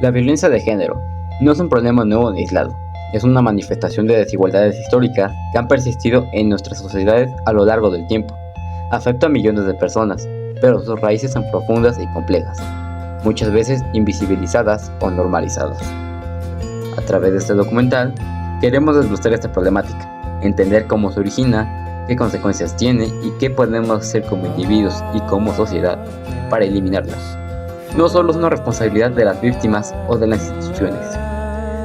La violencia de género no es un problema nuevo ni aislado, es una manifestación de desigualdades históricas que han persistido en nuestras sociedades a lo largo del tiempo. Afecta a millones de personas, pero sus raíces son profundas y complejas, muchas veces invisibilizadas o normalizadas. A través de este documental, queremos desglosar esta problemática, entender cómo se origina, qué consecuencias tiene y qué podemos hacer como individuos y como sociedad para eliminarlos. No solo es una responsabilidad de las víctimas o de las instituciones,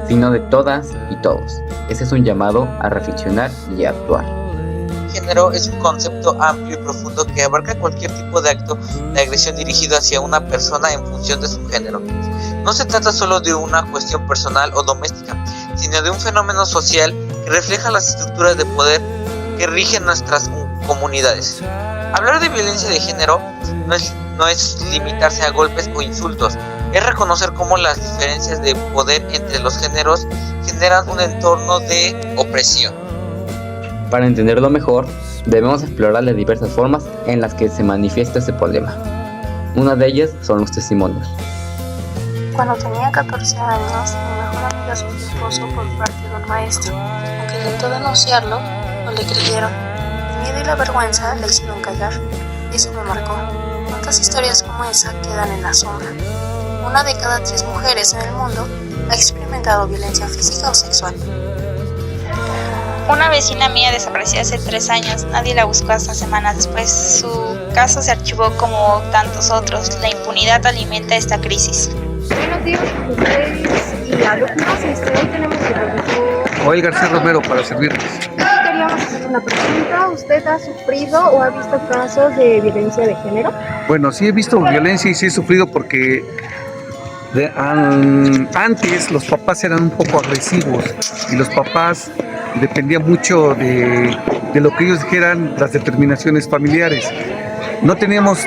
sino de todas y todos. Ese es un llamado a reflexionar y a actuar. Género es un concepto amplio y profundo que abarca cualquier tipo de acto de agresión dirigido hacia una persona en función de su género. No se trata solo de una cuestión personal o doméstica, sino de un fenómeno social que refleja las estructuras de poder que rigen nuestras comunidades. Hablar de violencia de género no es limitarse a golpes o insultos, es reconocer cómo las diferencias de poder entre los géneros generan un entorno de opresión. Para entenderlo mejor, debemos explorar las diversas formas en las que se manifiesta este problema. Una de ellas son los testimonios. Cuando tenía 14 años, mi mejor amiga sufrió acoso por parte de un maestro. Aunque intentó denunciarlo, no le creyeron. El miedo y la vergüenza le hicieron callar. Eso me marcó. ¿Cuántas historias como esa quedan en la sombra? Una de cada 3 mujeres en el mundo ha experimentado violencia física o sexual. Una vecina mía desapareció hace 3 años, nadie la buscó hasta semanas después. Su caso se archivó como tantos otros. La impunidad alimenta esta crisis. Buenos días a ustedes y alumnos. Hoy tenemos el profesor Joel García Romero para servirles. Queríamos hacer una pregunta. ¿Usted ha sufrido o ha visto casos de violencia de género? Bueno, sí he visto violencia y sí he sufrido porque antes los papás eran un poco agresivos y los papás dependían mucho de lo que ellos dijeran, las determinaciones familiares. No teníamos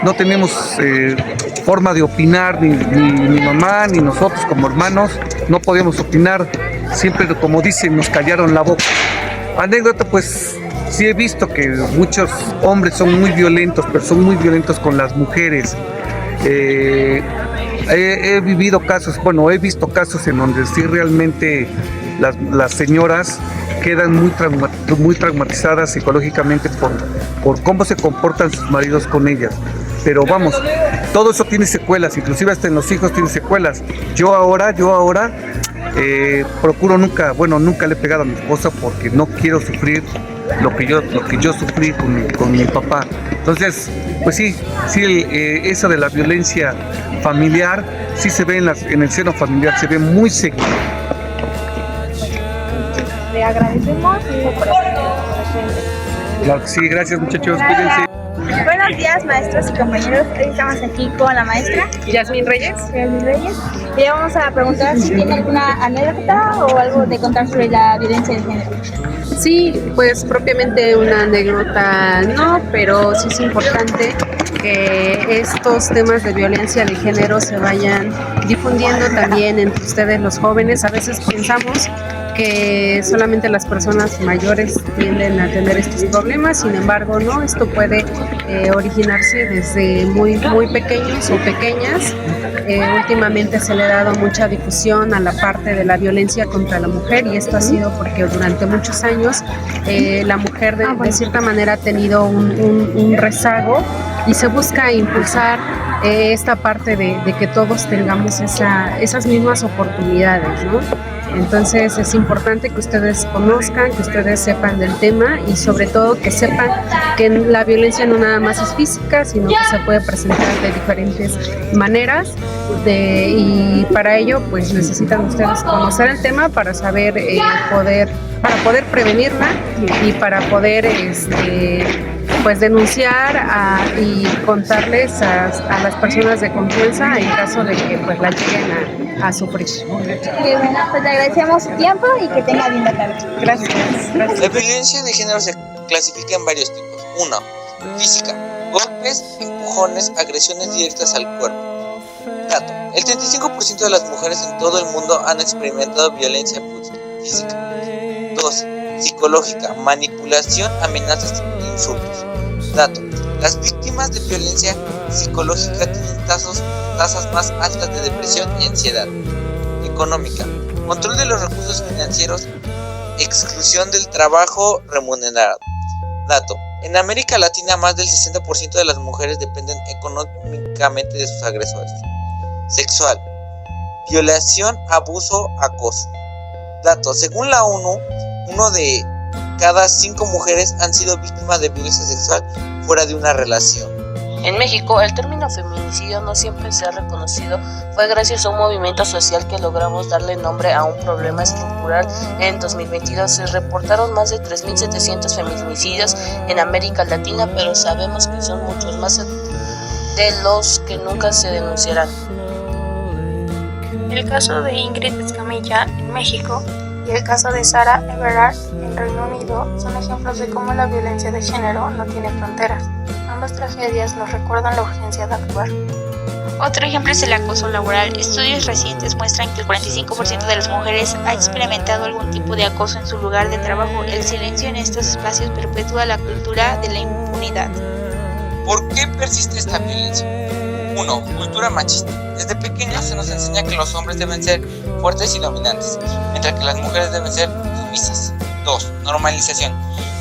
forma de opinar, ni mi mamá ni nosotros como hermanos no podíamos opinar. Siempre, como dicen, nos callaron la boca. Anécdota, pues sí he visto que muchos hombres son muy violentos, pero son muy violentos con las mujeres. He visto casos en donde sí realmente las señoras quedan muy traumatizadas psicológicamente por cómo se comportan sus maridos con ellas. Pero vamos, todo eso tiene secuelas, inclusive hasta en los hijos tiene secuelas. Yo ahora procuro nunca le he pegado a mi esposa porque no quiero sufrir lo que yo sufrí con mi papá. Entonces, pues sí, eso de la violencia familiar sí se ve en el seno familiar, se ve muy seguido. Le agradecemos por Claro que sí, gracias muchachos, cuídense. Buenos días, maestros y compañeros. Hoy estamos aquí con la maestra Yasmín Reyes. Y vamos a preguntar si tiene alguna anécdota o algo de contar sobre la violencia de género. Sí, pues propiamente una anécdota no, pero sí es importante que estos temas de violencia de género se vayan difundiendo también entre ustedes los jóvenes. A veces pensamos que solamente las personas mayores tienden a tener estos problemas, sin embargo, no, esto puede originarse desde muy pequeños o pequeñas. Últimamente se le ha dado mucha difusión a la parte de la violencia contra la mujer y esto ha sido porque durante muchos años la mujer de cierta manera ha tenido un rezago y se busca impulsar esta parte de que todos tengamos esas mismas oportunidades, ¿no? Entonces es importante que ustedes conozcan, que ustedes sepan del tema y sobre todo que sepan que la violencia no nada más es física, sino que se puede presentar de diferentes maneras y para ello pues necesitan ustedes conocer el tema para saber para poder prevenirla y para poder pues denunciar y contarles a las personas de confianza en caso de que pues la lleguen a sufrir. Bueno, pues le agradecemos su tiempo y que tenga linda tarde. Gracias. La violencia de género se clasifica en varios tipos. 1. Física: golpes, empujones, agresiones directas al cuerpo. Dato: el 35% de las mujeres en todo el mundo han experimentado violencia física. 2. Psicológica: manipulación, amenazas e insultos. Dato: Las víctimas de violencia psicológica tienen tasas más altas de depresión y ansiedad. Económica. Control de los recursos financieros. Exclusión del trabajo remunerado. Dato. En América Latina más del 60% de las mujeres dependen económicamente de sus agresores. Sexual. Violación, abuso, acoso. Dato. Según la ONU, 1 de cada 5 mujeres han sido víctimas de violencia sexual fuera de una relación. En México, el término feminicidio no siempre se ha reconocido. Fue gracias a un movimiento social que logramos darle nombre a un problema estructural. En 2022 se reportaron más de 3.700 feminicidios en América Latina, pero sabemos que son muchos más de los que nunca se denunciarán. El caso de Ingrid Escamilla en México y el caso de Sarah Everard en Reino Unido son ejemplos de cómo la violencia de género no tiene fronteras. Ambas tragedias nos recuerdan la urgencia de actuar. Otro ejemplo es el acoso laboral. Estudios recientes muestran que el 45% de las mujeres ha experimentado algún tipo de acoso en su lugar de trabajo. El silencio en estos espacios perpetúa la cultura de la impunidad. ¿Por qué persiste esta violencia? 1. Cultura machista. Desde pequeños se nos enseña que los hombres deben ser fuertes y dominantes, mientras que las mujeres deben ser sumisas. 2. Normalización.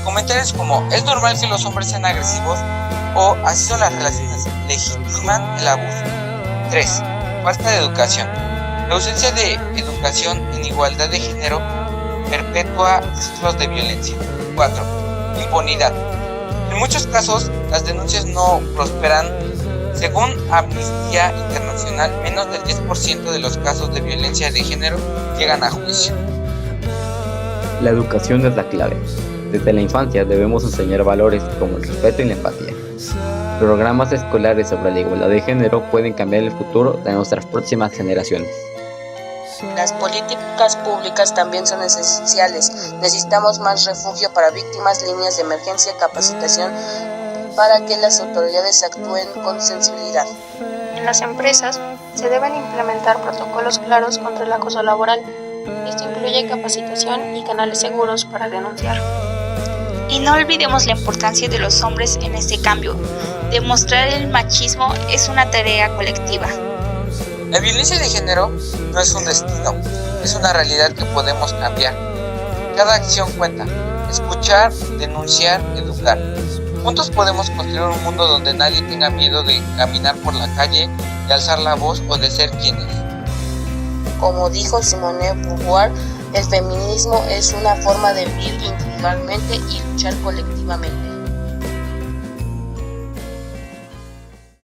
Comentarios como ¿es normal que los hombres sean agresivos? O así son las relaciones, legitiman el abuso. 3. Falta de educación. La ausencia de educación en igualdad de género perpetúa ciclos de violencia. 4. Impunidad. En muchos casos, las denuncias no prosperan. Según Amnistía Internacional, menos del 10% de los casos de violencia de género llegan a juicio. La educación es la clave. Desde la infancia debemos enseñar valores como el respeto y la empatía. Programas escolares sobre la igualdad de género pueden cambiar el futuro de nuestras próximas generaciones. Las políticas públicas también son esenciales. Necesitamos más refugio para víctimas, líneas de emergencia, capacitación para que las autoridades actúen con sensibilidad. En las empresas se deben implementar protocolos claros contra el acoso laboral. Esto incluye capacitación y canales seguros para denunciar. Y no olvidemos la importancia de los hombres en este cambio. Demostrar el machismo es una tarea colectiva. La violencia de género no es un destino, es una realidad que podemos cambiar. Cada acción cuenta. Escuchar, denunciar, educar. Juntos podemos construir un mundo donde nadie tenga miedo de caminar por la calle, de alzar la voz o de ser quien es. Como dijo Simone de Beauvoir, el feminismo es una forma de vivir individualmente y luchar colectivamente.